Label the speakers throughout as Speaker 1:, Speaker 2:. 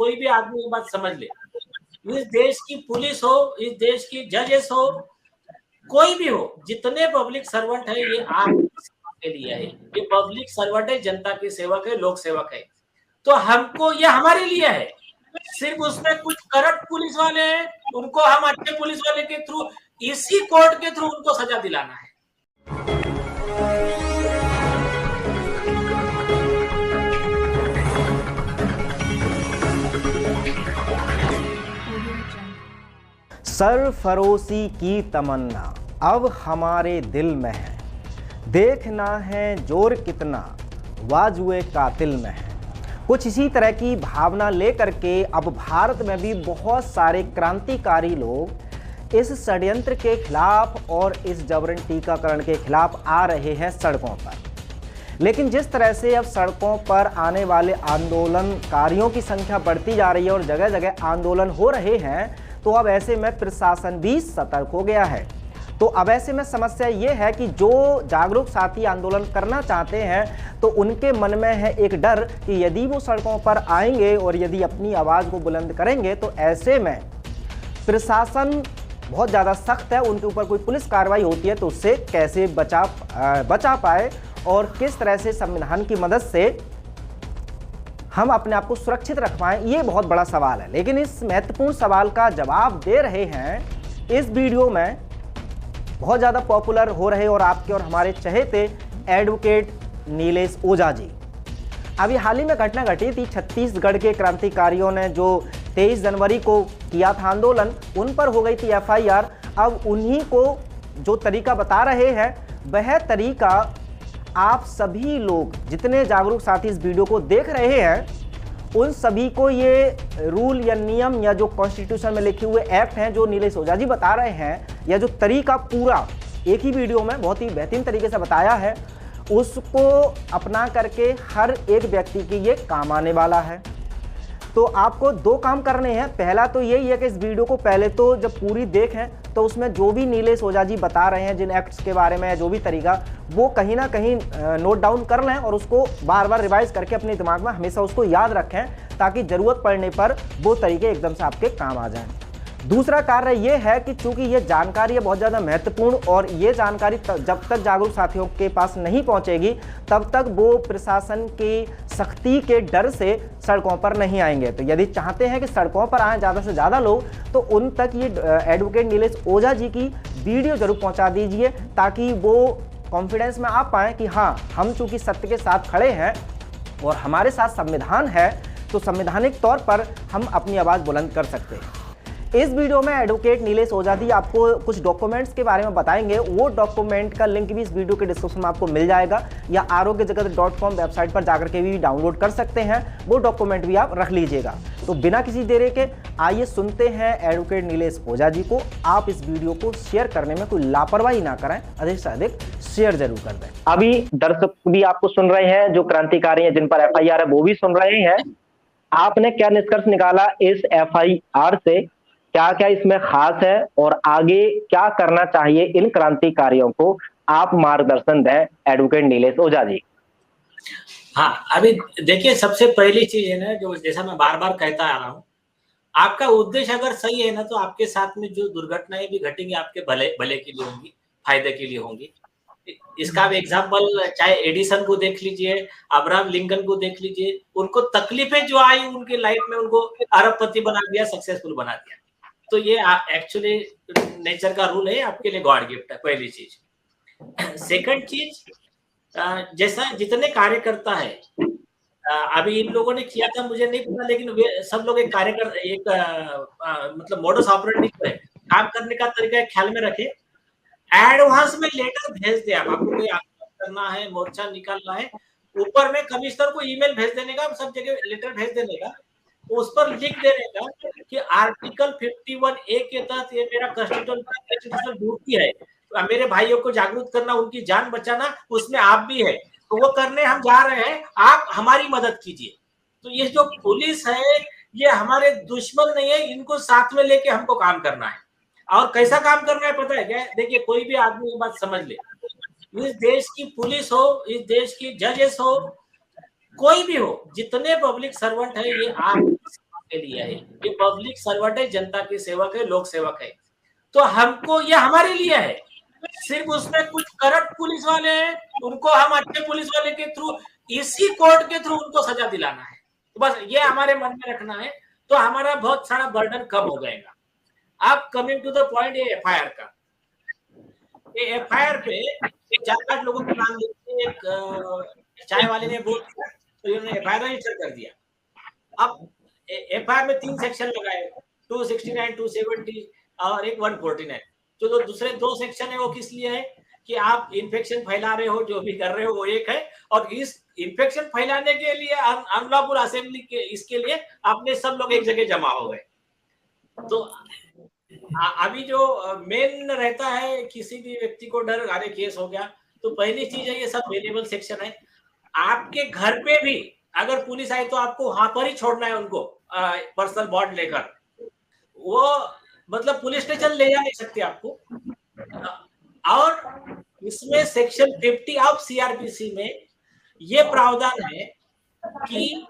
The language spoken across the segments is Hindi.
Speaker 1: कोई भी आदमी ये बात समझ ले, इस देश की पुलिस हो, इस देश की जजेस हो, कोई भी हो, जितने पब्लिक सर्वेंट है ये आप के लिए है। ये पब्लिक सर्वेंट है, जनता के सेवक है, लोक सेवक है। तो हमको ये हमारे लिए है। सिर्फ उसमें कुछ करप्ट पुलिस वाले हैं, उनको हम अच्छे पुलिस वाले के थ्रू, इसी कोर्ट के थ्रू उनको सजा दिलाना है।
Speaker 2: सरफरोशी की तमन्ना अब हमारे दिल में है, देखना है जोर कितना बाजुए कातिल में है। कुछ इसी तरह की भावना लेकर के अब भारत में भी बहुत सारे क्रांतिकारी लोग इस षड्यंत्र के खिलाफ और इस जबरन टीकाकरण के खिलाफ आ रहे हैं सड़कों पर। लेकिन जिस तरह से अब सड़कों पर आने वाले आंदोलनकारियों की संख्या बढ़ती जा रही है और जगह जगह आंदोलन हो रहे हैं, तो अब ऐसे में प्रशासन भी सतर्क हो गया है। तो अब ऐसे में समस्या ये है कि जो जागरूक साथी आंदोलन करना चाहते हैं तो उनके मन में है एक डर कि यदि वो सड़कों पर आएंगे और यदि अपनी आवाज़ को बुलंद करेंगे तो ऐसे में प्रशासन बहुत ज़्यादा सख्त है, उनके ऊपर कोई पुलिस कार्रवाई होती है तो उससे कैसे बचा पाए और किस तरह से संविधान की मदद से हम अपने आप को सुरक्षित रख पाएं, ये बहुत बड़ा सवाल है। लेकिन इस महत्वपूर्ण सवाल का जवाब दे रहे हैं इस वीडियो में बहुत ज़्यादा पॉपुलर हो रहे और आपके और हमारे चहेते एडवोकेट नीलेश ओझा जी। अभी हाल ही में घटना घटी थी, छत्तीसगढ़ के क्रांतिकारियों ने जो 23 जनवरी को किया था आंदोलन, उन पर हो गई थी FIR। अब उन्हीं को जो तरीका बता रहे हैं वह तरीका आप सभी लोग जितने जागरूक साथी इस वीडियो को देख रहे हैं उन सभी को ये रूल या नियम या जो कॉन्स्टिट्यूशन में लिखे हुए एक्ट हैं जो नीलेश ओझा जी बता रहे हैं, या जो तरीका पूरा एक ही वीडियो में बहुत ही बेहतरीन तरीके से बताया है, उसको अपना करके हर एक व्यक्ति के ये काम आने वाला है। तो आपको दो काम करने हैं। पहला तो यही है कि इस वीडियो को पहले तो जब पूरी देखें तो उसमें जो भी नीलेश ओझा जी बता रहे हैं जिन एक्ट्स के बारे में, जो भी तरीका, वो कहीं ना कहीं नोट डाउन कर लें और उसको बार बार रिवाइज करके अपने दिमाग में हमेशा उसको याद रखें ताकि ज़रूरत पड़ने पर वो तरीके एकदम से आपके काम आ जाएं। दूसरा कार्य ये है कि चूंकि ये जानकारी है बहुत ज़्यादा महत्वपूर्ण और ये जानकारी जब तक जागरूक साथियों के पास नहीं पहुंचेगी तब तक वो प्रशासन की सख्ती के डर से सड़कों पर नहीं आएंगे। तो यदि चाहते हैं कि सड़कों पर आएँ ज़्यादा से ज़्यादा लोग, तो उन तक ये एडवोकेट नीलेश ओझा जी की वीडियो जरूर पहुँचा दीजिए ताकि वो कॉन्फिडेंस में आ पाएँ कि हाँ, हम चूँकि सत्य के साथ खड़े हैं और हमारे साथ संविधान है, तो संवैधानिक तौर पर हम अपनी आवाज़ बुलंद कर सकते हैं। इस वीडियो में एडवोकेट नीलेश ओझा जी आपको कुछ डॉक्यूमेंट्स के बारे में बताएंगे। वो डॉक्यूमेंट का लिंक भी इस वीडियो के डिस्क्रिप्शन में आपको मिल जाएगा, या aarogyajagat.com वेबसाइट पर जाकर के भी डाउनलोड कर सकते हैं। वो डॉक्यूमेंट भी आप रख लीजिएगा। तो बिना किसी देरी के आइए सुनते हैं एडवोकेट नीलेश ओझा जी को। आप इस वीडियो को शेयर करने में कोई लापरवाही ना करें, अधिक से अधिक शेयर जरूर कर दें।
Speaker 3: अभी दर्शक भी आपको सुन रहे हैं, जो क्रांतिकारी हैं जिन पर FIR है वो भी सुन रहे हैं। आपने क्या निष्कर्ष निकाला इस FIR से, क्या क्या इसमें खास है और आगे क्या करना चाहिए इन क्रांतिकारियों को, आप मार्गदर्शन दें एडवोकेट नीलेश ओझा जी।
Speaker 1: हाँ, अभी देखिए, सबसे पहली चीज है ना, जो जैसा मैं बार बार कहता आ रहा हूँ, आपका उद्देश्य अगर सही है ना तो आपके साथ में जो दुर्घटनाएं भी घटेंगी आपके भले के लिए होंगी, फायदे के लिए होंगी। इसका एग्जाम्पल चाहे एडिसन को देख लीजिए, अब्राहम लिंकन को देख लीजिए, उनको तकलीफें जो आई उनकी लाइफ में उनको अरबपति बना दिया, सक्सेसफुल बना दिया। तो ये एक्चुअली नेचर का रूल है, आपके लिए गॉड गिफ्ट है, पहली चीज। सेकंड चीज, जैसा जितने कार्यकर्ता है, अभी इन लोगों ने किया था मुझे नहीं पता, लेकिन वे सब लोग एक मतलब मोडस ऑपरेंडी है, काम करने का तरीका ख्याल में रखे। एडवांस में लेटर भेज दे, आपको कोई आंदोलन करना है, मोर्चा निकालना है, ऊपर में कमिश्नर को ईमेल भेज देने का, सब जगह लेटर भेज देने का, उस पर लिख देने का कि आर्टिकल 51A के तहत ये मेरा कॉन्स्टिट्यूशनल ड्यूटी है, मेरे भाइयों को जागरूक करना, उनकी जान बचाना, उसमें आप भी है, तो वो करने हम जा रहे हैं, आप हमारी मदद कीजिए। तो ये जो पुलिस है ये हमारे दुश्मन नहीं है, इनको साथ में लेके हमको काम करना है। और कैसा काम करना है पता है क्या? देखिए, कोई भी आदमी ये बात समझ ले, इस देश की पुलिस हो, इस देश की जजेस हो, कोई भी हो, जितने पब्लिक सर्वेंट है ये आप आपके लिए है, ये पब्लिक सर्वेंट है, जनता के सेवक है, लोक सेवक है। तो हमको ये हमारे लिए है। सिर्फ उसमें कुछ करप्ट पुलिस वाले हैं, उनको हम अच्छे पुलिस वाले के थ्रू, इसी कोर्ट के थ्रू उनको सजा दिलाना है। तो बस ये हमारे मन में रखना है, तो हमारा बहुत सारा बर्डन कम हो जाएगा। अब कमिंग टू द पॉइंट, ये एफआईआर का, ये एफआईआर पे 4-5 लोगों के नाम लिखे, एक चाय वाले ने बोल दिया तो इन्होंने एफआईआर रजिस्टर कर दिया। अब एफआईआर में 3 सेक्शन लगाए, 269, 270 और एक 149। जो दूसरे 2 सेक्शन है वो किस लिए है कि आप इन्फेक्शन फैला रहे हो, जो भी कर रहे हो वो एक है, और इस इन्फेक्शन फैलाने के लिए अनलॉफुल असेंबली के इसके लिए आपने सब लोग एक जगह जमा हो गए। तो अभी जो मेन रहता है, किसी भी व्यक्ति को डर, अरे केस हो गया, तो पहली चीज है ये सब वेरिएबल सेक्शन है। आपके घर पे भी अगर पुलिस आई तो आपको वहां पर ही छोड़ना है उनको, पर्सनल बॉन्ड लेकर। वो मतलब पुलिस स्टेशन ले जा नहीं सकते आपको। और इसमें सेक्शन 50 ऑफ सीआरपीसी में ये प्रावधान है कि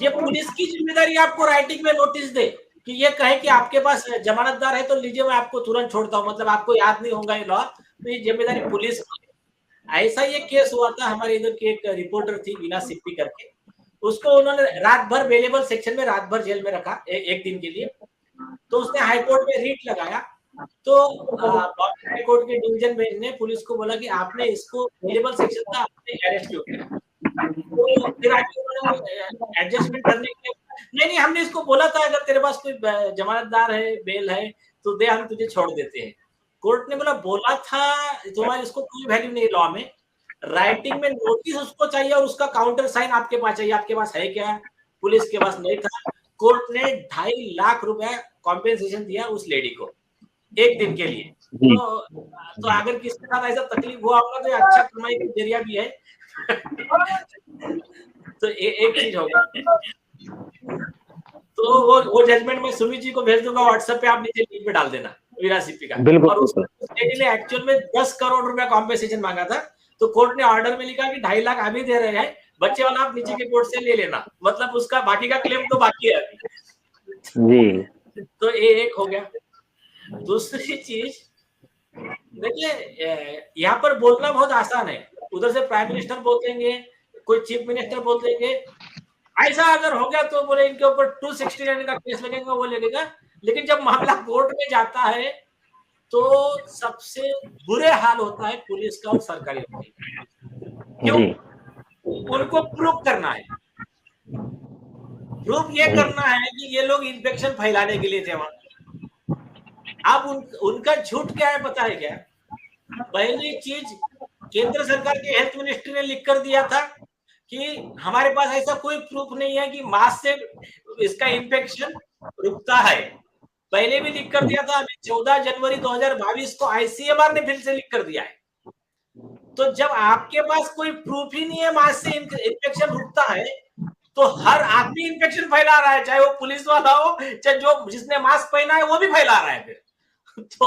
Speaker 1: ये पुलिस की जिम्मेदारी आपको राइटिंग में नोटिस दे कि ये कहे कि आपके पास जमानतदार है तो लीजिए मैं आपको तुरंत छोड़ता हूं, मतलब आपको याद नहीं होगा ये लॉ, तो ये जिम्मेदारी पुलिस की है। ऐसा ये केस हुआ था, हमारे इधर की एक रिपोर्टर थी वीना सिप्पी करके, उसको उन्होंने रात भर वेरिएबल सेक्शन में रात भर जेल में रखा एक दिन के लिए। तो उसने हाईकोर्ट में रीट लगाया, तो हाई कोर्ट के डिवीजन बेंच ने पुलिस को बोला कि आपने इसको वेरिएबल सेक्शन का आपने अरेस्ट क्यों किया। तो फिर आके उन्होंने एडजस्टमेंट करने के लिए, नहीं हमने इसको बोला था अगर तेरे पास कोई जमानतदार है, बेल है तो दे, हम तुझे छोड़ देते हैं। कोर्ट ने बोला था तुम्हारे इसको कोई वैल्यू नहीं लॉ में, राइटिंग में नोटिस उसको चाहिए और उसका काउंटर साइन आपके पास चाहिए, आपके पास है क्या? पुलिस के पास नहीं था। कोर्ट ने 2.5 लाख रुपए कॉम्पेंसेशन दिया उस लेडी को एक दिन के लिए। तो अगर किसी के साथ ऐसा तकलीफ हुआ होगा तो ये अच्छा कमाई का जरिया भी है। तो एक चीज होगा, तो वो जजमेंट मैं सुमित जी को भेज दूंगा व्हाट्सएप पे, आप नीचे लिंक पे डाल देना वीरा सिप्पी का। और उस लेडी ने एक्चुअल में 10 करोड़ रुपया कॉम्पेंसेशन मांगा था, तो कोर्ट ने ऑर्डर में लिखा कि 2.5 लाख अभी दे रहे हैं, बच्चे वाला आप नीचे के कोर्ट से ले लेना, मतलब उसका बाकी का क्लेम तो बाकी है अभी जी। तो ये एक हो गया। दूसरी चीज देखिए, यहाँ पर बोलना बहुत आसान है, उधर से प्राइम मिनिस्टर बोल देंगे, कोई चीफ मिनिस्टर बोल देंगे, ऐसा अगर हो गया तो बोले इनके ऊपर 269 का केस लगेगा, वो लगेगा। लेकिन जब मामला कोर्ट में जाता है तो सबसे बुरे हाल होता है पुलिस का और सरकारी वकील का। क्यों? उनको प्रूफ करना है, प्रूफ ये करना है कि ये लोग इन्फेक्शन फैलाने के लिए थे वहां। अब उनका झूठ क्या है पता है क्या? पहली चीज, केंद्र सरकार के हेल्थ मिनिस्ट्री ने लिख कर दिया था कि हमारे पास ऐसा कोई प्रूफ नहीं है कि मास्क से इसका इन्फेक्शन रुकता है। पहले भी लिख कर दिया था, अभी 14 जनवरी 2022 को आईसीएमआर ने फिर से लिख कर दिया है। तो जब आपके पास कोई प्रूफ ही नहीं है मास्क से इन्फेक्शन रुकता है, तो हर आदमी इन्फेक्शन फैला रहा है, चाहे वो पुलिस वाला हो, चाहे जो जिसने मास्क पहना है वो भी फैला रहा है फिर। तो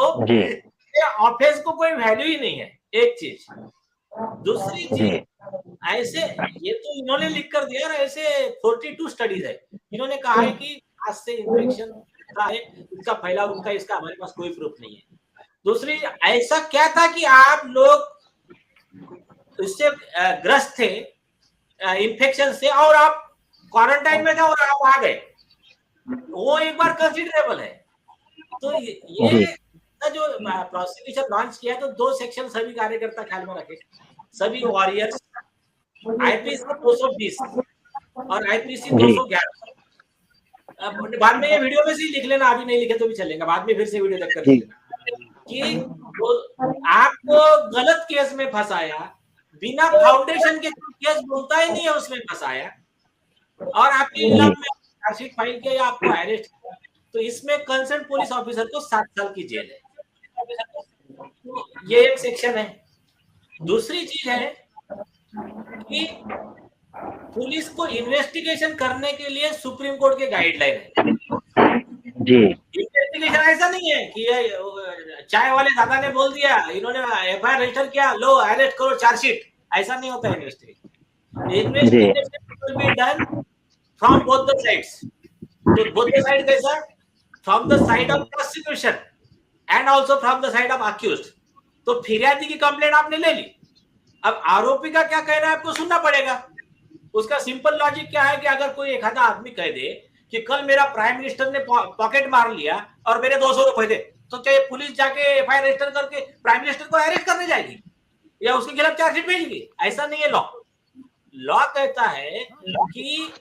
Speaker 1: ऑफेंस को कोई वैल्यू ही नहीं है, एक चीज। दूसरी चीज, ऐसे ये तो इन्होंने लिख कर दिया, ऐसे 42 स्टडीज है, इन्होंने कहा है कि आज से इन्फेक्शन है, इसका फैलाव रुका, इसका हमारे पास कोई प्रूफ नहीं है। दूसरी, ऐसा क्या था कि आप लोग इससे ग्रस्त थे इन्फेक्शन से और आप क्वारंटाइन में थे और आप आ गए, वो एक बार कंसिडरेबल है। तो ये जो प्रोसिक्यूशन लॉन्च किया है, तो 2 सेक्शन सभी कार्यकर्ता ख्याल में रखे, सभी वॉरियर्स, आईपीसी 220 और आईपीसी 211। बाद में ये वीडियो में से लिख लेना, अभी नहीं लिखे तो भी चलेगा, बाद में फिर से वीडियो देख कर कि आपको गलत केस में फंसाया, बिना फाउंडेशन के केस बोलता ही नहीं है उसमें फंसाया, और आपके खिलाफ में चार्जशीट फाइल किया या आपको अरेस्ट किया, तो इसमें कंसर्न पुलिस ऑफिसर को 7 साल की जेल है। तो ये एक सेक्शन है। दूसरी चीज है कि पुलिस को इन्वेस्टिगेशन करने के लिए सुप्रीम कोर्ट के गाइडलाइन है जी। इन्वेस्टिगेशन ऐसा नहीं है कि चाय वाले दादा ने बोल दिया, इन्होंने एफआईआर रजिस्टर किया, लो अरेस्ट करो, चार्जशीट, ऐसा नहीं होता investigation. Investigation will be done from both the sides. तो बोथ द साइड कैसा, from the side of prosecution and also from the side of accused. तो फिरियादी की कंप्लेंट आपने ले ली, अब आरोपी का क्या कहना है आपको सुनना पड़ेगा। उसका सिंपल लॉजिक क्या है कि अगर कोई एक आधा आदमी कह दे कि कल मेरा प्राइम मिनिस्टर ने पॉकेट मार लिया और मेरे 200 रुपए दे, तो क्या पुलिस जाके एफआईआर रजिस्टर करके प्राइम मिनिस्टर को अरेस्ट करने जाएगी या उसके खिलाफ चार्जशीट भेजेगी? ऐसा नहीं है। लॉ कहता है कि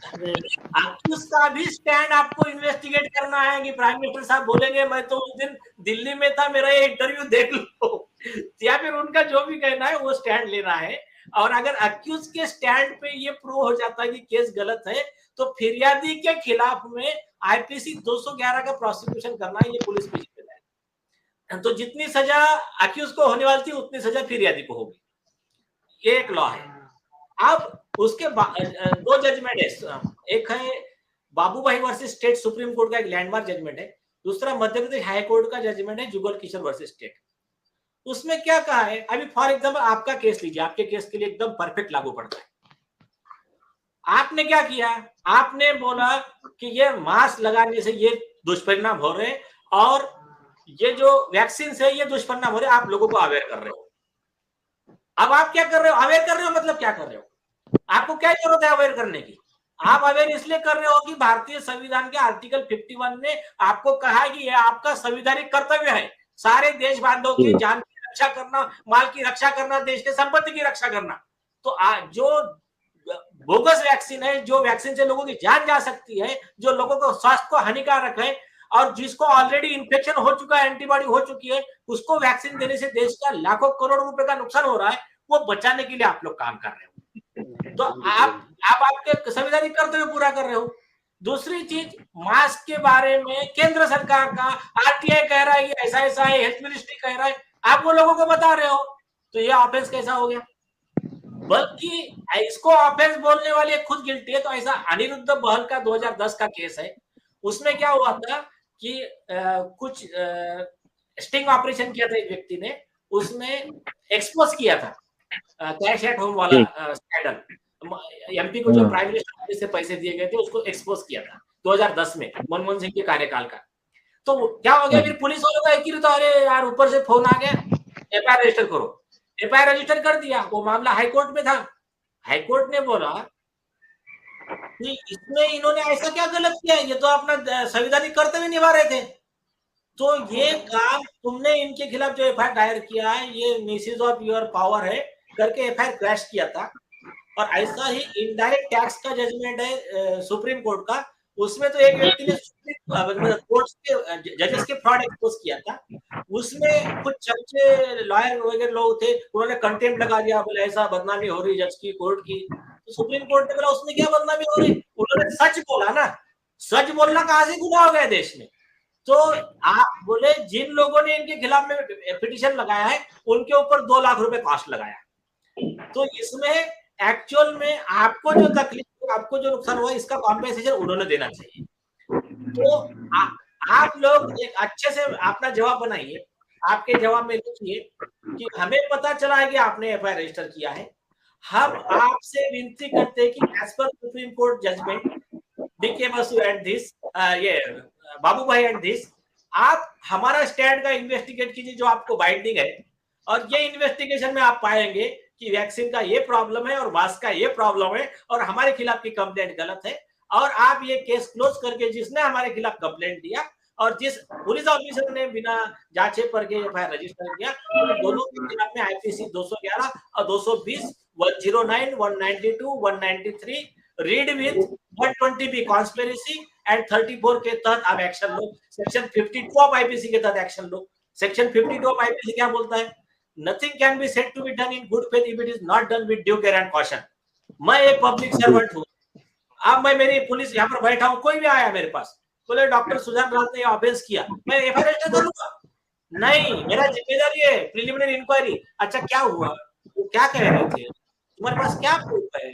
Speaker 1: अक्यूज का भी स्टैंड आपको इन्वेस्टिगेट करना है कि प्राइम मिनिस्टर साहब बोलेंगे मैं तो उस दिन दिल्ली में था, मेरा ये इंटरव्यू देख लो, या फिर उनका जो भी कहना है वो स्टैंड लेना है। और अगर अक्यूज के स्टैंड पे ये प्रूव हो जाता है कि केस गलत है, तो फिरियादी के खिलाफ में आईपीसी 211 का प्रोसिक्यूशन करना है, ये पुलिस की जिम्मेदारी है। तो जितनी सजा अक्यूज को होने वाली थी उतनी सजा फिरियादी को होगी, ये एक लॉ है। अब उसके दो जजमेंट है, एक है बाबू भाई वर्सेस स्टेट सुप्रीम कोर्ट का एक लैंडमार्क जजमेंट है, दूसरा मध्य प्रदेश हाई कोर्ट का जजमेंट है जुगल किशोर वर्सेस स्टेट। उसमें क्या कहा है, अभी फॉर एग्जाम्पल आपका केस लीजिए, आपके केस के लिए एकदम परफेक्ट लागू पड़ता है। आपने क्या किया, आपने बोला कि ये मास्क लगाने से ये दुष्परिणाम हो रहे और ये जो वैक्सीन से ये दुष्परिणाम हो रहे, आप लोगों को अवेयर कर रहे हो। अब आप क्या कर रहे हो, अवेयर कर रहे हो मतलब क्या कर रहे हो, आपको क्या जरूरत है अवेयर करने की? आप अवेयर इसलिए कर रहे हो कि भारतीय संविधान के आर्टिकल 51 ने आपको कहा है कि यह आपका संवैधानिक कर्तव्य है सारे देश बांधवों की जान की रक्षा करना, माल की रक्षा करना, देश के संपत्ति की रक्षा करना। तो जो बोगस वैक्सीन है, जो वैक्सीन से लोगों की जान जा सकती है, जो लोगों को स्वास्थ्य को हानिकारक है और जिसको ऑलरेडी इन्फेक्शन हो चुका है, एंटीबॉडी हो चुकी है, उसको वैक्सीन देने से देश का लाखों करोड़ रुपए का नुकसान हो रहा है, वो बचाने के लिए आप लोग काम कर रहे हो। तो आप आपके संवैधानिक कर्तव्य पूरा कर रहे हो। दूसरी चीज, मास्क के बारे में केंद्र सरकार का आरटीआई कह रहा है ऐसा ऐसा है, हेल्थ मिनिस्ट्री कह रहा है, आप वो लोगों को बता रहे हो, तो ये ऑफेंस कैसा हो गया? बल्कि इसको ऑफेंस बोलने वाले खुद गिल्टी है। तो ऐसा अनिरुद्ध बहल का 2010 का केस है, उसमें क्या हुआ था कि कुछ स्टिंग ऑपरेशन किया था एक व्यक्ति ने, उसने एक्सपोज किया था कैश एट होम वाला स्कैंडल, एमपी को जो प्राइम मिनिस्टर से पैसे दिए गए थे उसको एक्सपोज किया था 2010 में मनमोहन सिंह के कार्यकाल का। तो क्या हो गया, फिर पुलिस वालों का एक ही तो अरे यार ऊपर से फोन आ गया एफआईआर रजिस्टर करो, एफआईआर रजिस्टर कर दिया। वो मामला हाईकोर्ट में था, हाईकोर्ट ने बोला कि इसमें इन्होंने ऐसा क्या गलत किया, ये तो अपना संवैधानिक कर्तव्य निभा रहे थे। तो ये काम तुमने इनके खिलाफ जो एफआईआर दायर किया है ये मिसयूज ऑफ योर पावर है करके एफआईआर क्रैश किया था। और ऐसा ही इनडायरेक्ट टैक्स का जजमेंट है सुप्रीम कोर्ट का, उसमें तो एक व्यक्ति ने कोर्ट के जजेस के फ्रॉड एक्सपोज किया था, उसमें कुछ चर्चे लॉयर वगैरह लोग थे, उन्होंने कंटेम्प्ट लगा दिया, बोले ऐसा बदनामी हो रही जज की, कोर्ट की। तो सुप्रीम कोर्ट ने बोला उसमें क्या बदनामी हो रही, उन्होंने सच बोला ना, सच बोलना कहां से गुनाह हो गया देश में। तो आप बोले जिन लोगों ने इनके खिलाफ में पिटीशन लगाया है उनके ऊपर 2 लाख रुपए कॉस्ट लगाया। तो इसमें एक्चुअल में आपको जो तकलीफ, आपको जो नुकसान हुआ, इसका कॉम्पेंसेशन उन्होंने देना चाहिए। तो आप लोग एक अच्छे से अपना जवाब बनाइए, आपके जवाब में लिखिए कि हमें पता चला है कि आपने एफआईआर रजिस्टर किया है, हम आपसे विनती करते हैं कि as per supreme court judgement DK Basu and this, ये बाबू भाई एंड दिस, आप हमारा स्टैंड का इन्वेस्टिगेट कीजिए जो आपको बाइंडिंग है, और ये इन्वेस्टिगेशन में आप पाएंगे कि वैक्सीन का ये प्रॉब्लम है और मास्क का ये प्रॉब्लम है और हमारे खिलाफ की कंप्लेंट गलत है, और आप ये केस क्लोज करके जिसने हमारे खिलाफ कंप्लेंट दिया और जिस पुलिस ऑफिसर ने बिना जांचे पर के एफआईआर रजिस्टर किया, तो दोनों के खिलाफ में आईपीसी 211 और 220, 109, 192, 193 रीड विद 120 कॉन्स्पिरेसी एंड 34 के तहत आप action low. Section 52 of IPC के तहत action low. Section 52 of IPC क्या बोलता है? Nothing can be said to be done in good faith if it is not done with due care and caution. मैं एक पब्लिक सर्वेंट हूँ, अब मैं मेरी पुलिस यहाँ पर बैठा हूँ, कोई भी आया मेरे पास बोले डॉक्टर सुजान राउत ने ऑफेंस किया, मैं एफआईआर रजिस्टर करूंगा? नहीं, मेरा जिम्मेदारी है प्रिलिमिनरी इंक्वायरी। अच्छा क्या हुआ, वो क्या कह रहे थे, तुम्हारे पास क्या प्रूफ है,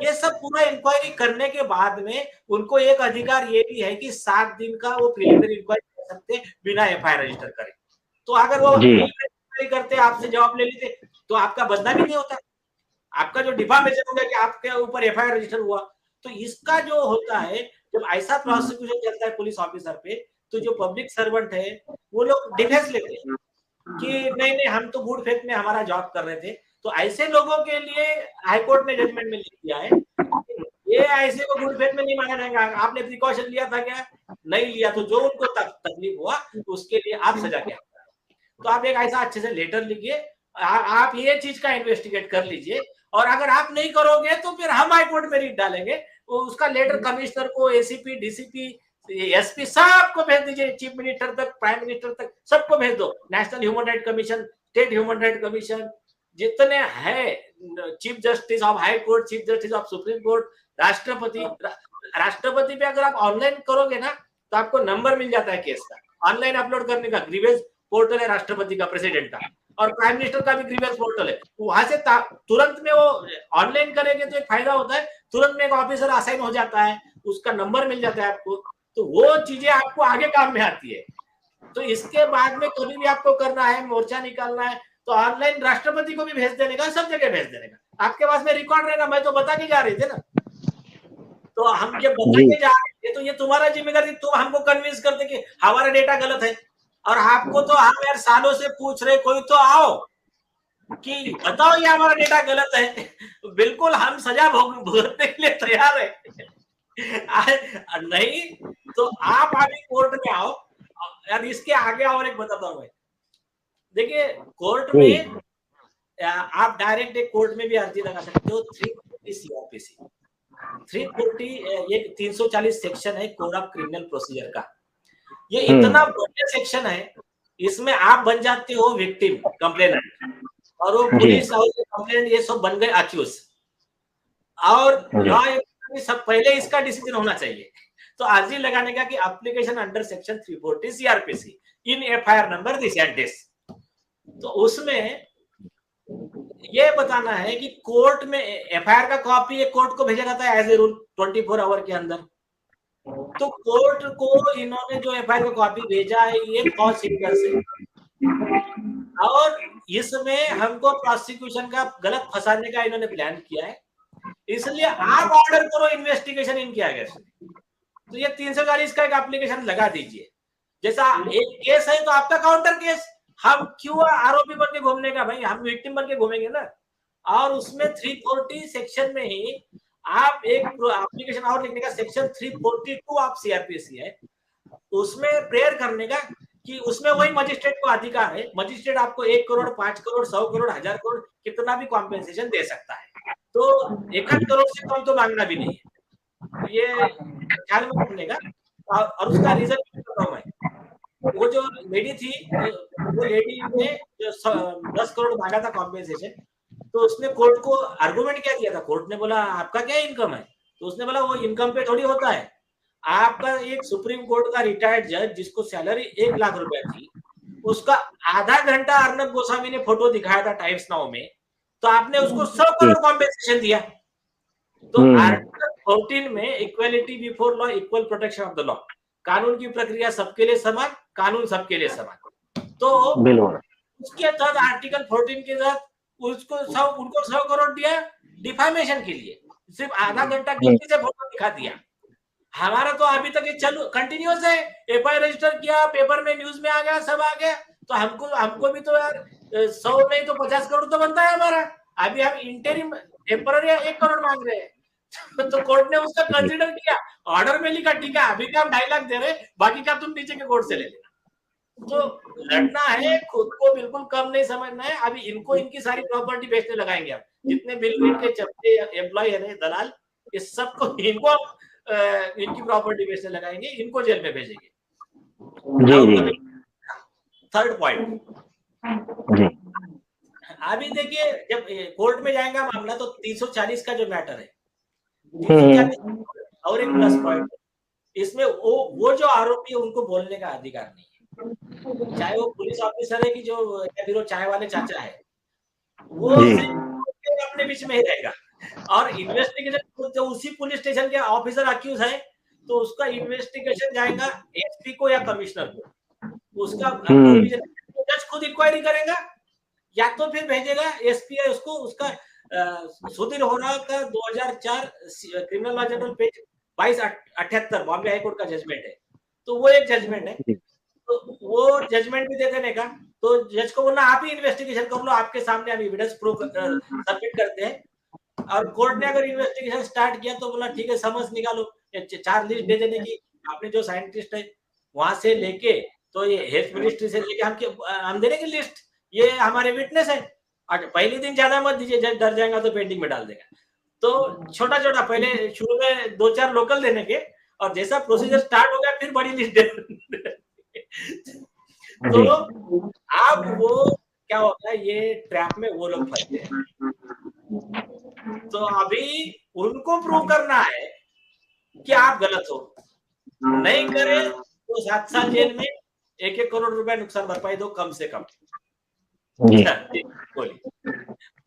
Speaker 1: ये सब पूरा इंक्वायरी करने के बाद में उनको एक अधिकार ये भी है कि 7 दिन का वो प्रिलिमिनरी इंक्वायरी कर सकते बिना एफआईआर रजिस्टर करे। तो अगर वो करते आपसे जवाब ले लेते तो आपका बदनामी नहीं होता, आपका जो डिफामेशन हो गया कि आपके ऊपर एफआईआर रजिस्टर हुआ। तो इसका जो होता है जब ऐसा प्रोसिक्यूशन चलता है पुलिस ऑफिसर पे, तो जो पब्लिक सर्वेंट है वो लोग डिफेंस लेते हैं कि नहीं नहीं हम तो गुड फेथ में हमारा जॉब कर रहे थे। तो ऐसे लोगों के लिए हाईकोर्ट ने जजमेंट में लिख दिया है ये ऐसे को गुड फेथ में नहीं माना जाएगा। आपने प्रिकॉशन लिया था क्या? नहीं लिया, तो जो उनको तकलीफ हुआ उसके लिए आप सजा क्या। तो आप एक ऐसा अच्छे से लेटर लिखिए, आप ये चीज का इन्वेस्टिगेट कर लीजिए, और अगर आप नहीं करोगे तो फिर हम हाईकोर्ट में रिट डालेंगे। उसका लेटर कमिश्नर को, एसीपी, डीसीपी, एसपी सबको भेज दीजिए, चीफ मिनिस्टर तक, प्राइम मिनिस्टर तक सबको भेज दो। National human right commission, state human right commission, जितने हैं, chief justice of high court, chief justice of supreme court, राष्ट्रपति राष्ट्रपति पे अगर आप ऑनलाइन करोगे ना तो आपको नंबर मिल जाता है केस का, ऑनलाइन अपलोड करने का। ग्रीवेंस पोर्टल है राष्ट्रपति का, प्रेसिडेंट का, और प्राइम मिनिस्टर का भी ग्रीवेंस पोर्टल है। वहां से तुरंत में वो ऑनलाइन करेंगे तो एक फायदा होता है, तुरंत में एक ऑफिसर असाइन हो जाता है, उसका नंबर मिल जाता है आपको, तो वो चीजें आपको आगे काम में आती है। तो इसके बाद में कभी भी आपको करना है, मोर्चा निकालना है, तो ऑनलाइन राष्ट्रपति को भी भेज देने का, सब जगह भेज देने का, आपके पास में रिकॉर्ड रहेगा। मैं तो बता के जा रहे थे ना, तो हम जब बता के जा रहे थे तो ये तुम्हारा जिम्मेदारी, तुम हमको कन्विंस करते कि हमारा डेटा गलत है, और आपको तो हम यार सालों से पूछ रहे, कोई तो आओ कि बताओ ये हमारा डेटा गलत है। बिल्कुल हम सजा भुगतने के लिए तैयार है। नहीं तो आप अभी कोर्ट में आओ। यार इसके आगे और एक बताता हूँ मैं, देखिए कोर्ट में आप डायरेक्ट एक कोर्ट में भी अर्जी लगा सकते हो। 340 सीआरपीसी, 340 ये 340 सेक्शन है कोड ऑफ क्रिमिनल प्रोसीजर का। ये इतना बढ़िया सेक्शन है, इसमें आप बन जाते हो विक्टिम, कंप्लेनेंट, और वो पुलिस और कंप्लेनेंट ये सब बन गए अक्यूज। और लॉ सब पहले इसका डिसीजन होना चाहिए। तो अर्जी लगाने का कि application under section 340 CrPC in FIR number this and this, तो उसमें ये बताना है कि कोर्ट में एफआईआर का कॉपी एक कोर्ट को भेजा जाता है एज ए रूल 24 आवर के अंदर। तो कोर्ट को इन्होंने जो एफआईआर का कॉपी भेजा है ये कॉज सिंगर से, और इसमें हमको प्रोसिक्यूशन का गलत फंसाने का इन्होंने प्लान किया है, इसलिए आप ऑर्डर करो इन्वेस्टिगेशन इनके अगेंस्ट। तो ये 340 का एक एप्लीकेशन लगा दीजिए। जैसा एक केस है तो आपका काउंटर केस, हम क्यों आरोपी बन के घूमने का भाई, हम विक्टिम बन के घूमेंगे ना। और उसमें 340 सेक्शन में ही आप एक एप्लीकेशन और लिखने का, सेक्शन 342 ऑफ सीआरपीसी है, उसमें प्रेयर करने का कि उसमें वही मजिस्ट्रेट को अधिकार है, मजिस्ट्रेट आपको 1 करोड़, 5 करोड़, 100 करोड़, 1000 करोड़ कितना भी कॉम्पेंसेशन दे सकता है। तो 1 करोड़ से कम तो मांगना भी नहीं है, ये ख्याल में रखने का। और उसका रीजन बताता हूं मैं, वो जो लेडी थी, वो लेडी ने जो 10 करोड़ मांगा था कॉम्पेंसेशन, तो उसने कोर्ट को आर्गुमेंट क्या दिया था, कोर्ट ने बोला आपका क्या इनकम है, तो उसने बोला वो इनकम पे थोड़ी होता है, आपका एक सुप्रीम कोर्ट का रिटायर्ड जज जिसको सैलरी 1 लाख रुपया थी, उसका आधा घंटा अर्नब गोस्वामी ने फोटो दिखाया था टाइम्स नाउ में, तो आपने उसको 100 करोड़ कॉम्पेंसेशन दिया। तो आर्टिकल 14 में equality before law, equal protection of the law, कानून की प्रक्रिया सबके लिए समान, कानून सबके लिए समान। तो उसके तहत आर्टिकल 14 के तहत उनको 100 करोड़ दिया डिफामेशन के लिए, सिर्फ आधा घंटा गलती से फोटो दिखा दिया। हमारा तो अभी तक ये चालू कंटिन्यूअस है, एफआईआर रजिस्टर किया, पेपर में न्यूज में आ गया, सब आ गया, तो हमको भी तो यार 100 नहीं तो 50 करोड़ तो बनता है हमारा। अभी हम इंटरिम टेम्पररी 1 करोड़ मांग रहे हैं। तो कोर्ट ने उसका कंसीडर किया, ऑर्डर में लिखा ठीक है अभी का हम 2.5 लाख दे रहे, बाकी का तुम नीचे के कोर्ट से ले लेना। तो लड़ना है, खुद को बिल्कुल कम नहीं समझना है। अभी इनको इनकी सारी प्रॉपर्टी बेचने लगाएंगे हम, जितने बिल के चपटे एम्प्लॉय है दलाल, इस सबको इनको इनकी प्रॉपर्टी बेचने लगाएंगे, इनको जेल में भेजेंगे। थर्ड पॉइंट, अभी देखिए जब कोर्ट में जाएगा मामला तो 340 का जो मैटर है, 340 और एक प्लस पॉइंट, इसमें वो जो आरोपी है उनको बोलने का अधिकार नहीं है, चाहे वो पुलिस ऑफिसर है कि जो या फिर वो चाय वाले चाचा है, वो अपने बीच में ही रहेगा। और इन्वेस्टिगेशन जो उसी पुलिस स्टेशन के ऑफिसर अक्यूज है तो उसका इन्वेस्टिगेशन जाएगा एसपी को या कमिश्नर को, उसका जज खुद इंक्वायरी करेगा या तो फिर भेजेगा एसपी है उसको, उसका सुधीर होरा का 2004 criminal law general page 2278 Bombay high court का जजमेंट है, तो वो एक जजमेंट है।
Speaker 3: जी।
Speaker 1: तो वो जजमेंट भी दे देने का, तो जज को बोलना आप ही इन्वेस्टिगेशन कर लो, आपके सामने हम एविडेंस प्रूफ सबमिट करते हैं। और कोर्ट ने अगर इन्वेस्टिगेशन स्टार्ट किया तो बोला ठीक है, समझ निकालो, 4 लिस्ट दे देने की, आपने जो साइंटिस्ट है वहां से लेके, तो ये हेल्थ मिनिस्ट्री से लेके हम देने की लिस्ट, ये हमारे विटनेस है। पहले दिन ज्यादा मत दीजिए, जज डर जाएगा तो पेंडिंग में डाल देगा। तो छोटा छोटा पहले शुरू में 2-4 लोकल देने के, और जैसा प्रोसीजर स्टार्ट हो गया फिर बड़ी लिस्ट दे तो अब वो क्या होता है, ये ट्रैप में वो लोग फंसते हैं। तो अभी उनको प्रूव करना है कि आप गलत हो, नहीं करे तो 7 साल जेल में, 1-1 करोड़ रुपए नुकसान भरपाई दो कम से कम।
Speaker 3: जी
Speaker 1: बोलिए।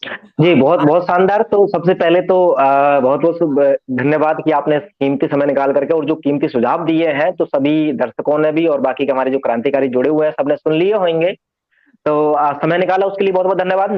Speaker 3: जी, बहुत बहुत शानदार। तो सबसे पहले तो बहुत बहुत धन्यवाद कि आपने कीमती समय निकाल करके और जो कीमती सुझाव दिए हैं, तो सभी दर्शकों ने भी और बाकी के हमारे जो क्रांतिकारी जुड़े हुए हैं सबने सुन लिए होंगे। तो समय निकाला उसके लिए बहुत बहुत धन्यवाद।